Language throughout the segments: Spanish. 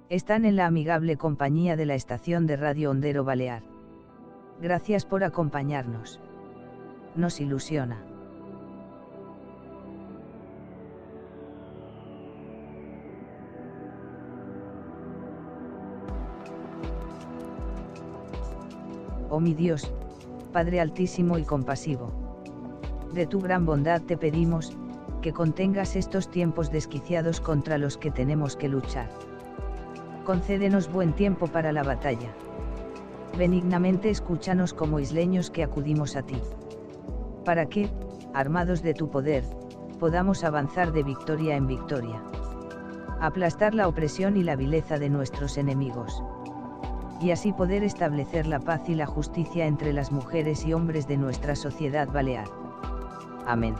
Están en la amigable compañía de la estación de Radio Ondero Balear. Gracias por acompañarnos. Nos ilusiona. Oh mi Dios, Padre Altísimo y compasivo. De tu gran bondad te pedimos, que contengas estos tiempos desquiciados contra los que tenemos que luchar. Concédenos buen tiempo para la batalla. Benignamente escúchanos como isleños que acudimos a ti. Para que, armados de tu poder, podamos avanzar de victoria en victoria. Aplastar la opresión y la vileza de nuestros enemigos. Y así poder establecer la paz y la justicia entre las mujeres y hombres de nuestra sociedad balear. Amén.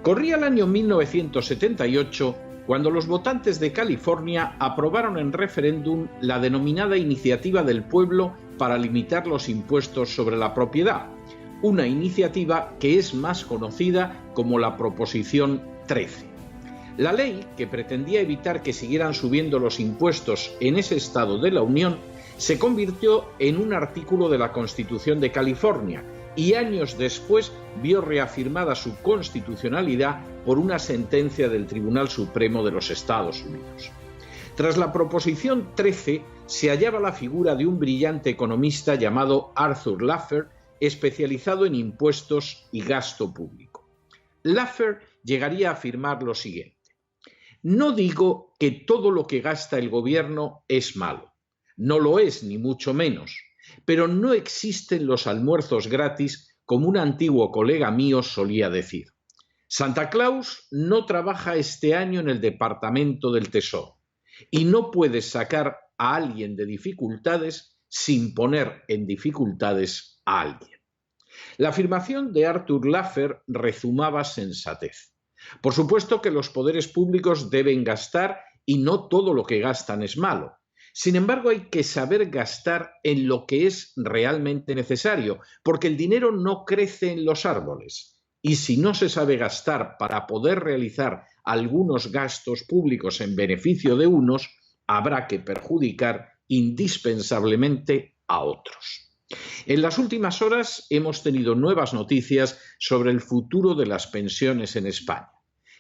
Corría el año 1978 cuando los votantes de California aprobaron en referéndum la denominada Iniciativa del Pueblo para limitar los impuestos sobre la propiedad, una iniciativa que es más conocida como la Proposición 13. La ley, que pretendía evitar que siguieran subiendo los impuestos en ese estado de la Unión, se convirtió en un artículo de la Constitución de California y años después vio reafirmada su constitucionalidad por una sentencia del Tribunal Supremo de los Estados Unidos. Tras la Proposición 13 se hallaba la figura de un brillante economista llamado Arthur Laffer, especializado en impuestos y gasto público. Laffer llegaría a afirmar lo siguiente: no digo que todo lo que gasta el gobierno es malo, no lo es ni mucho menos, pero no existen los almuerzos gratis, como un antiguo colega mío solía decir. Santa Claus no trabaja este año en el Departamento del Tesoro y no puedes sacar a alguien de dificultades sin poner en dificultades a alguien. La afirmación de Arthur Laffer rezumaba sensatez. Por supuesto que los poderes públicos deben gastar y no todo lo que gastan es malo. Sin embargo, hay que saber gastar en lo que es realmente necesario, porque el dinero no crece en los árboles. Y si no se sabe gastar para poder realizar algunos gastos públicos en beneficio de unos, habrá que perjudicar indispensablemente a otros. En las últimas horas hemos tenido nuevas noticias sobre el futuro de las pensiones en España.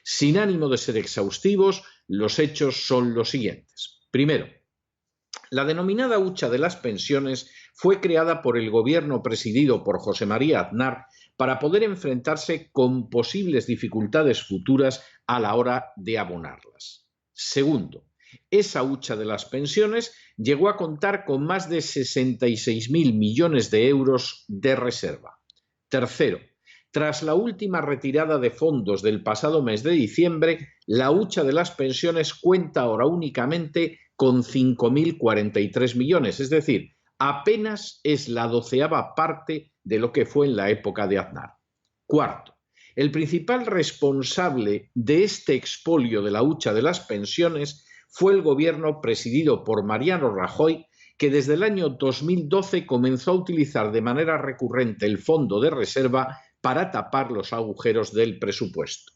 Sin ánimo de ser exhaustivos, los hechos son los siguientes. Primero, la denominada hucha de las pensiones fue creada por el gobierno presidido por José María Aznar para poder enfrentarse con posibles dificultades futuras a la hora de abonarlas. Segundo, esa hucha de las pensiones llegó a contar con más de 66.000 millones de euros de reserva. Tercero, tras la última retirada de fondos del pasado mes de diciembre, la hucha de las pensiones cuenta ahora únicamente con 5.043 millones, es decir, apenas es la 12ª parte de lo que fue en la época de Aznar. Cuarto, el principal responsable de este expolio de la hucha de las pensiones fue el gobierno presidido por Mariano Rajoy, que desde el año 2012 comenzó a utilizar de manera recurrente el fondo de reserva para tapar los agujeros del presupuesto.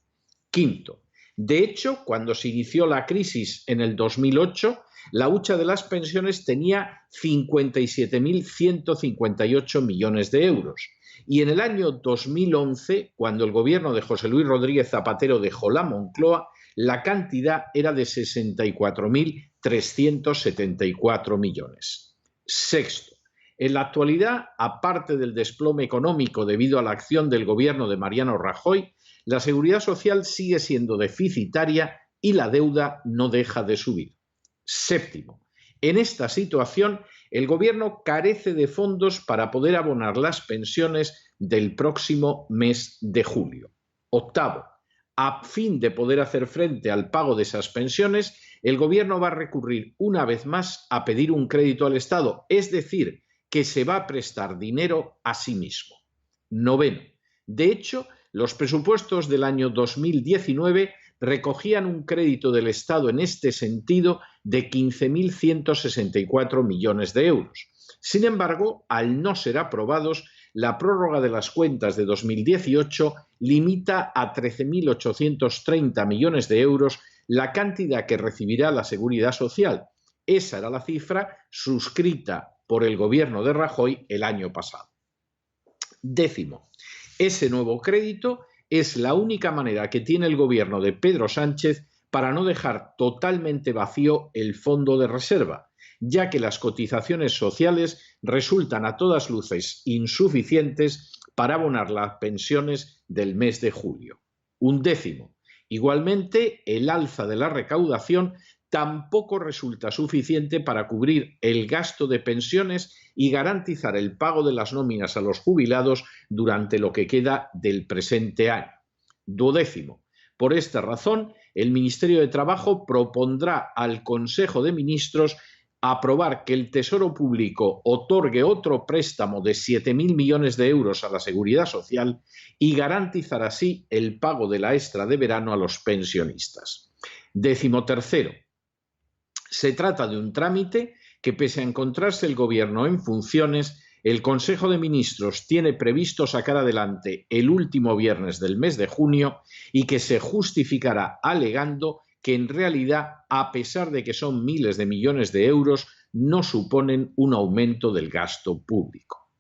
Quinto, de hecho, cuando se inició la crisis en el 2008, la hucha de las pensiones tenía 57.158 millones de euros. Y en el año 2011, cuando el gobierno de José Luis Rodríguez Zapatero dejó la Moncloa, la cantidad era de 64.374 millones. Sexto, en la actualidad, aparte del desplome económico debido a la acción del gobierno de Mariano Rajoy, la seguridad social sigue siendo deficitaria y la deuda no deja de subir. Séptimo, en esta situación, el gobierno carece de fondos para poder abonar las pensiones del próximo mes de julio. Octavo, a fin de poder hacer frente al pago de esas pensiones, el gobierno va a recurrir una vez más a pedir un crédito al Estado, es decir, que se va a prestar dinero a sí mismo. Noveno, de hecho, los presupuestos del año 2019 recogían un crédito del Estado en este sentido de 15.164 millones de euros. Sin embargo, al no ser aprobados, la prórroga de las cuentas de 2018 limita a 13.830 millones de euros la cantidad que recibirá la Seguridad Social. Esa era la cifra suscrita por el gobierno de Rajoy el año pasado. Décimo, ese nuevo crédito es la única manera que tiene el gobierno de Pedro Sánchez para no dejar totalmente vacío el fondo de reserva, ya que las cotizaciones sociales resultan a todas luces insuficientes para abonar las pensiones del mes de julio. Un décimo. Igualmente, el alza de la recaudación tampoco resulta suficiente para cubrir el gasto de pensiones y garantizar el pago de las nóminas a los jubilados durante lo que queda del presente año. Duodécimo. Por esta razón, el Ministerio de Trabajo propondrá al Consejo de Ministros aprobar que el Tesoro Público otorgue otro préstamo de 7.000 millones de euros a la Seguridad Social y garantizar así el pago de la extra de verano a los pensionistas. Décimo tercero. Se trata de un trámite que, pese a encontrarse el Gobierno en funciones, el Consejo de Ministros tiene previsto sacar adelante el último viernes del mes de junio y que se justificará alegando que en realidad, a pesar de que son miles de millones de euros, no suponen un aumento del gasto público.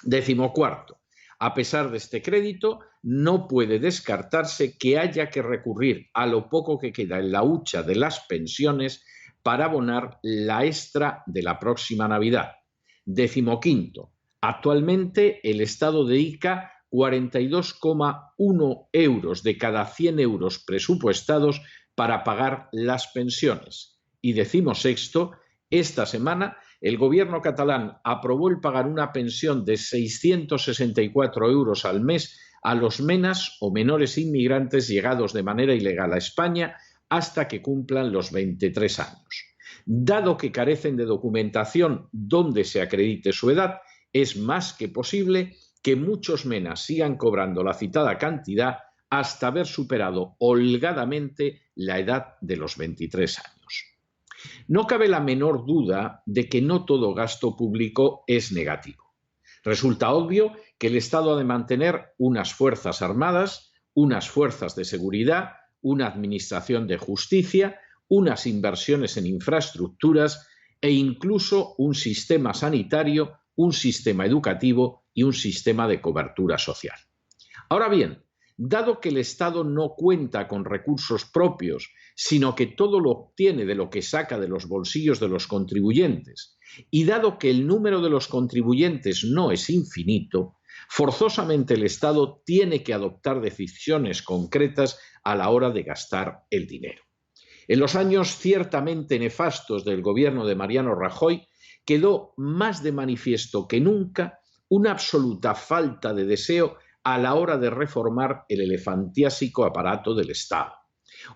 Décimo cuarto. A pesar de este crédito, no puede descartarse que haya que recurrir a lo poco que queda en la hucha de las pensiones para abonar la extra de la próxima Navidad. Décimo quinto. Actualmente el Estado dedica 42,1 euros de cada 100 euros presupuestados para pagar las pensiones. Y decimosexto, esta semana el gobierno catalán aprobó el pagar una pensión de 664 euros al mes a los menas o menores inmigrantes llegados de manera ilegal a España hasta que cumplan los 23 años. Dado que carecen de documentación donde se acredite su edad, es más que posible que muchos menas sigan cobrando la citada cantidad hasta haber superado holgadamente la edad de los 23 años. No cabe la menor duda de que no todo gasto público es negativo. Resulta obvio que el Estado ha de mantener unas fuerzas armadas, unas fuerzas de seguridad, una administración de justicia, unas inversiones en infraestructuras e incluso un sistema sanitario, un sistema educativo y un sistema de cobertura social. Ahora bien, dado que el Estado no cuenta con recursos propios, sino que todo lo obtiene de lo que saca de los bolsillos de los contribuyentes, y dado que el número de los contribuyentes no es infinito, forzosamente el Estado tiene que adoptar decisiones concretas a la hora de gastar el dinero. En los años ciertamente nefastos del gobierno de Mariano Rajoy, quedó más de manifiesto que nunca una absoluta falta de deseo a la hora de reformar el elefantiásico aparato del Estado.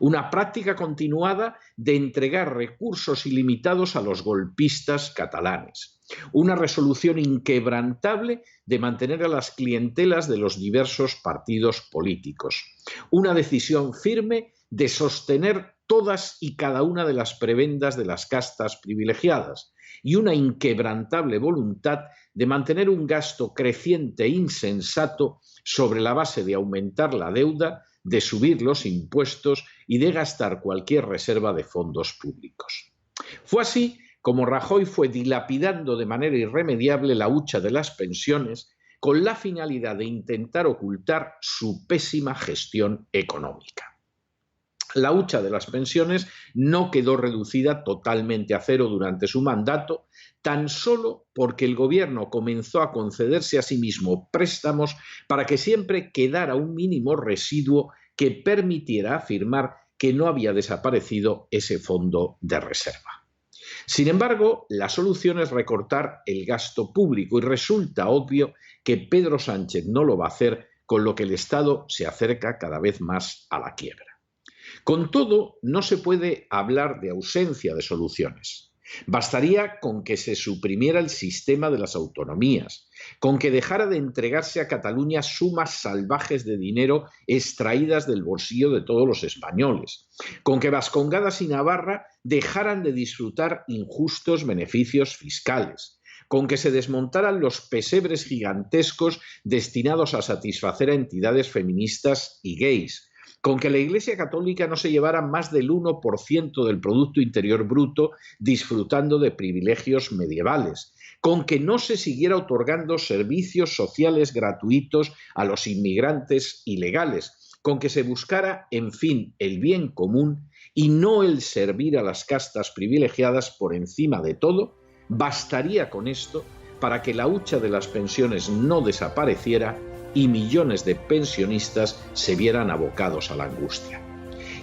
Una práctica continuada de entregar recursos ilimitados a los golpistas catalanes. Una resolución inquebrantable de mantener a las clientelas de los diversos partidos políticos. Una decisión firme de sostener todas y cada una de las prebendas de las castas privilegiadas y una inquebrantable voluntad de mantener un gasto creciente e insensato sobre la base de aumentar la deuda, de subir los impuestos y de gastar cualquier reserva de fondos públicos. Fue así como Rajoy fue dilapidando de manera irremediable la hucha de las pensiones con la finalidad de intentar ocultar su pésima gestión económica. La hucha de las pensiones no quedó reducida totalmente a cero durante su mandato, tan solo porque el gobierno comenzó a concederse a sí mismo préstamos para que siempre quedara un mínimo residuo que permitiera afirmar que no había desaparecido ese fondo de reserva. Sin embargo, la solución es recortar el gasto público y resulta obvio que Pedro Sánchez no lo va a hacer, con lo que el Estado se acerca cada vez más a la quiebra. Con todo, no se puede hablar de ausencia de soluciones. Bastaría con que se suprimiera el sistema de las autonomías, con que dejara de entregarse a Cataluña sumas salvajes de dinero extraídas del bolsillo de todos los españoles, con que Vascongadas y Navarra dejaran de disfrutar injustos beneficios fiscales, con que se desmontaran los pesebres gigantescos destinados a satisfacer a entidades feministas y gays, con que la Iglesia Católica no se llevara más del 1% del Producto Interior Bruto disfrutando de privilegios medievales, con que no se siguiera otorgando servicios sociales gratuitos a los inmigrantes ilegales, con que se buscara, en fin, el bien común y no el servir a las castas privilegiadas por encima de todo. Bastaría con esto para que la hucha de las pensiones no desapareciera y millones de pensionistas se vieran abocados a la angustia.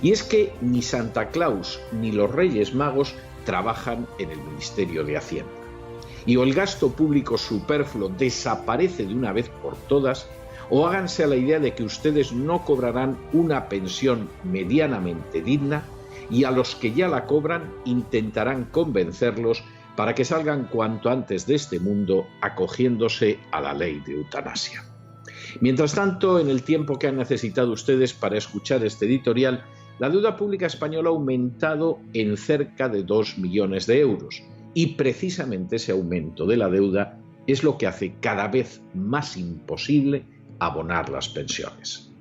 Y es que ni Santa Claus ni los Reyes Magos trabajan en el Ministerio de Hacienda. Y o el gasto público superfluo desaparece de una vez por todas, o háganse a la idea de que ustedes no cobrarán una pensión medianamente digna y a los que ya la cobran intentarán convencerlos para que salgan cuanto antes de este mundo acogiéndose a la ley de eutanasia. Mientras tanto, en el tiempo que han necesitado ustedes para escuchar este editorial, la deuda pública española ha aumentado en cerca de 2 millones de euros y precisamente ese aumento de la deuda es lo que hace cada vez más imposible abonar las pensiones.